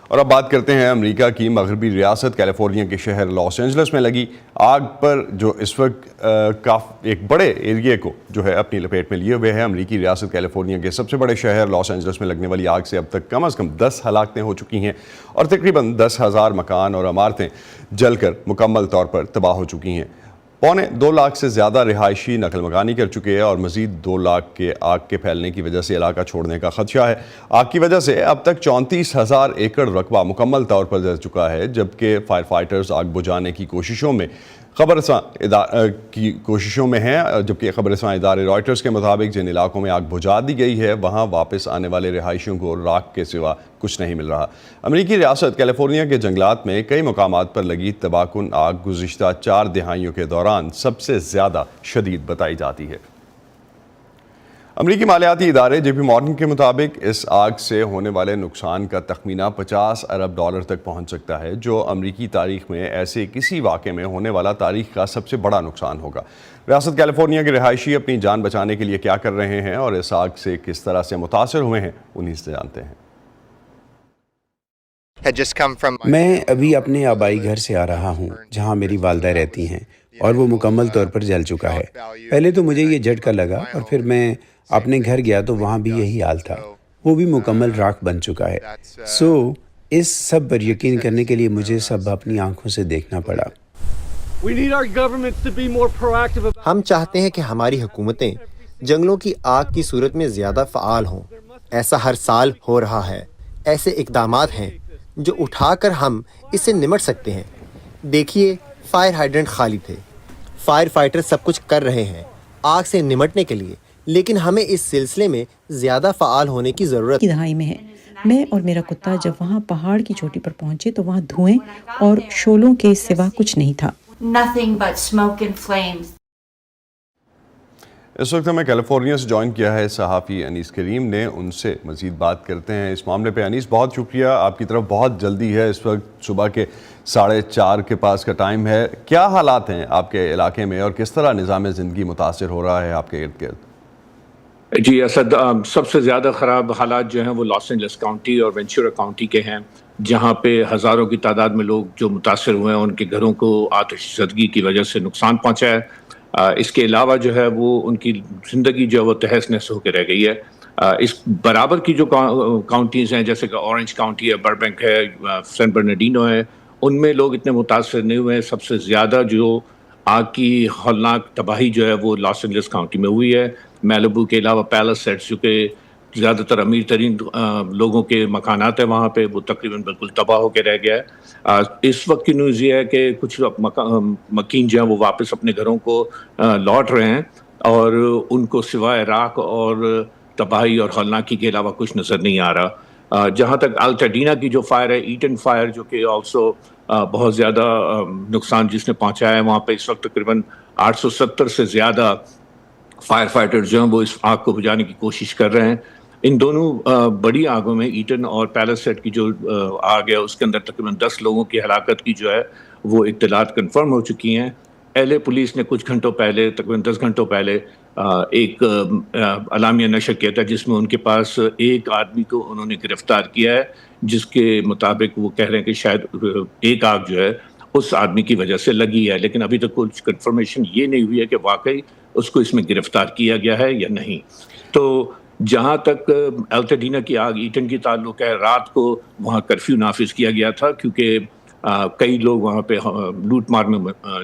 اور اب بات کرتے ہیں امریکہ کی مغربی ریاست کیلیفورنیا کے شہر لاس اینجلس میں لگی آگ پر، جو اس وقت ایک بڑے ایریے کو جو ہے اپنی لپیٹ میں لیے ہوئے ہے۔ امریکی ریاست کیلیفورنیا کے سب سے بڑے شہر لاس اینجلس میں لگنے والی آگ سے اب تک کم از کم 10 ہلاکتیں ہو چکی ہیں اور تقریباً 10,000 مکان اور عمارتیں جل کر مکمل طور پر تباہ ہو چکی ہیں۔ 2.25 لاکھ سے زیادہ رہائشی نقل مکانی کر چکے ہیں اور مزید 2 لاکھ کے آگ کے پھیلنے کی وجہ سے علاقہ چھوڑنے کا خدشہ ہے۔ آگ کی وجہ سے اب تک 34,000 ایکڑ رقبہ مکمل طور پر جل چکا ہے، جبکہ فائر فائٹرز آگ بجھانے کی کوششوں میں ہیں، جبکہ خبررساں ادارے رائٹرز کے مطابق جن علاقوں میں آگ بجھا دی گئی ہے وہاں واپس آنے والے رہائشیوں کو راکھ کے سوا کچھ نہیں مل رہا۔ امریکی ریاست کیلیفورنیا کے جنگلات میں کئی مقامات پر لگی تباہ کن آگ گزشتہ 4 دہائیوں کے دوران سب سے زیادہ شدید بتائی جاتی ہے۔ امریکی مالیاتی ادارے جے پی مورگن کے مطابق اس آگ سے ہونے والے نقصان کا تخمینہ $50 ارب تک پہنچ سکتا ہے، جو امریکی تاریخ میں ایسے کسی واقعے میں ہونے والا تاریخ کا سب سے بڑا نقصان ہوگا۔ ریاست کیلیفورنیا کے رہائشی اپنی جان بچانے کے لیے کیا کر رہے ہیں اور اس آگ سے کس طرح سے متاثر ہوئے ہیں، انہیں سے جانتے ہیں۔ میں ابھی اپنے آبائی گھر سے آ رہا ہوں جہاں میری والدہ رہتی ہیں، اور وہ مکمل طور پر جل چکا ہے۔ پہلے تو مجھے یہ جھٹکا لگا اور پھر میں اپنے گھر گیا تو وہاں بھی یہی حال تھا، وہ بھی مکمل راکھ بن چکا ہے۔ اس سب پر یقین کرنے کے لیے مجھے سب اپنی آنکھوں سے دیکھنا پڑا۔ ہم چاہتے ہیں کہ ہماری حکومتیں جنگلوں کی آگ کی صورت میں زیادہ فعال ہوں۔ ایسا ہر سال ہو رہا ہے۔ ایسے اقدامات ہیں جو اٹھا کر ہم اس سے نمٹ سکتے ہیں۔ دیکھیے، فائر ہائیڈرنٹ خالی تھے، فائر فائٹر سب کچھ کر رہے ہیں آگ سے نمٹنے کے لیے، لیکن ہمیں اس سلسلے میں زیادہ فعال ہونے کی ضرورت ہے۔ دہائی میں ہے، میں اور میرا کتا جب وہاں پہاڑ کی چوٹی پر پہنچے تو وہاں دھوئیں اور شعلوں کے سوا کچھ نہیں تھا۔ اس وقت ہمیں کیلیفورنیا سے جوائن کیا ہے صحافی انیس کریم نے، ان سے مزید بات کرتے ہیں اس معاملے پہ۔ انیس، بہت شکریہ، آپ کی طرف بہت جلدی ہے، اس وقت صبح کے 4:30 کے پاس کا ٹائم ہے۔ کیا حالات ہیں آپ کے علاقے میں اور کس طرح نظام زندگی متاثر ہو رہا ہے آپ کے ارد گرد؟ جی اسد، سب سے زیادہ خراب حالات جو ہیں وہ لاس اینجلس کاؤنٹی اور وینچورا کاؤنٹی کے ہیں، جہاں پہ ہزاروں کی تعداد میں لوگ جو متاثر ہوئے ہیں، ان کے گھروں کو آتش زدگی کی وجہ سے نقصان پہنچا ہے۔ اس کے علاوہ جو ہے وہ ان کی زندگی جو ہے وہ تہس نہس ہو کے رہ گئی ہے۔ اس برابر کی جو کاؤنٹیز ہیں، جیسے کہ اورنج کاؤنٹی ہے، بربنک ہے، سین برنارڈینو ہے، ان میں لوگ اتنے متاثر نہیں ہوئے ہیں۔ سب سے زیادہ جو آگ کی ہولناک تباہی جو ہے وہ لاس اینجلس کاؤنٹی میں ہوئی ہے۔ میلیبو کے علاوہ پیلس سیٹس، جو کہ زیادہ تر امیر ترین لوگوں کے مکانات ہیں وہاں پہ، وہ تقریباً بالکل تباہ ہو کے رہ گیا ہے۔ اس وقت کی نیوز یہ ہے کہ کچھ مکین جو ہیں وہ واپس اپنے گھروں کو لوٹ رہے ہیں اور ان کو سوائے راکھ اور تباہی اور ہولناکی کے علاوہ کچھ نظر نہیں آ رہا۔ جہاں تک الٹاڈینا کی جو فائر ہے، ایٹن فائر، جو کہ آلسو بہت زیادہ نقصان جس نے پہنچایا ہے، وہاں پہ اس وقت تقریباً 870 سے زیادہ فائر فائٹر جو ہیں وہ اس آگ کو بجھانے کی کوشش کر رہے ہیں۔ ان دونوں بڑی آگوں میں، ایٹن اور پیلس سیٹ کی جو آگ ہے، اس کے اندر تقریباً 10 لوگوں کی ہلاکت کی جو ہے وہ اطلاعات کنفرم ہو چکی ہیں۔ LA پولیس نے کچھ گھنٹوں پہلے، تقریباً 10 گھنٹوں پہلے، ایک اعلامیہ نشر کیا تھا جس میں ان کے پاس ایک آدمی کو انہوں نے گرفتار کیا ہے، جس کے مطابق وہ کہہ رہے ہیں کہ شاید ایک آگ جو ہے اس آدمی کی وجہ سے لگی ہے، لیکن ابھی تک کچھ کنفرمیشن یہ نہیں ہوئی ہے کہ واقعی اس کو اس میں گرفتار کیا گیا ہے یا نہیں۔ تو جہاں تک الٹاڈینا کی آگ ایٹن کی تعلق ہے، رات کو وہاں کرفیو نافذ کیا گیا تھا کیونکہ کئی لوگ وہاں پہ لوٹ مار میں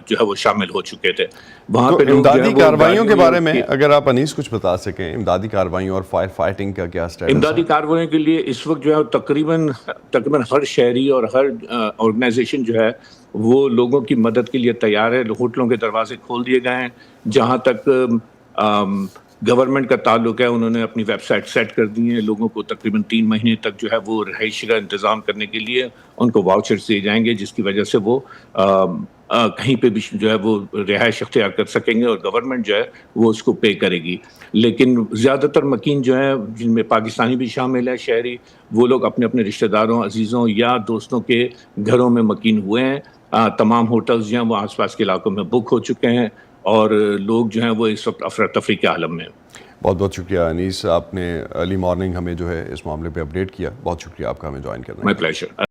جو ہے وہ شامل ہو چکے تھے۔ وہاں پہ امدادی کارروائیوں کے بارے میں اگر آپ انیس کچھ بتا سکیں، امدادی کارروائیوں اور فائر فائٹنگ کا کیا سٹیٹس ہے؟ امدادی کارروائیوں کے لیے اس وقت جو ہے تقریباً ہر شہری اور ہر آرگنائزیشن جو ہے وہ لوگوں کی مدد کے لیے تیار ہے۔ ہوٹلوں کے دروازے کھول دیے گئے ہیں۔ جہاں تک گورنمنٹ کا تعلق ہے، انہوں نے اپنی ویب سائٹ سیٹ کر دی ہیں، لوگوں کو تقریباً 3 مہینے تک جو ہے وہ رہائش کا انتظام کرنے کے لیے ان کو واؤچرز دیے جائیں گے، جس کی وجہ سے وہ کہیں پہ بھی جو ہے وہ رہائش اختیار کر سکیں گے اور گورنمنٹ جو ہے وہ اس کو پے کرے گی۔ لیکن زیادہ تر مکین جو ہیں، جن میں پاکستانی بھی شامل ہیں، شہری، وہ لوگ اپنے اپنے رشتہ داروں، عزیزوں یا دوستوں کے گھروں میں مکین ہوئے ہیں۔ تمام ہوٹلز جو ہیں وہ آس پاس کے علاقوں میں بک ہو چکے ہیں اور لوگ جو ہیں وہ اس وقت افراتفری کے عالم میں ہیں۔ بہت بہت شکریہ انیس، آپ نے ارلی مارننگ ہمیں جو ہے اس معاملے پہ اپڈیٹ کیا، بہت شکریہ آپ کا ہمیں جوائن کرنا۔ مائی پلیزر۔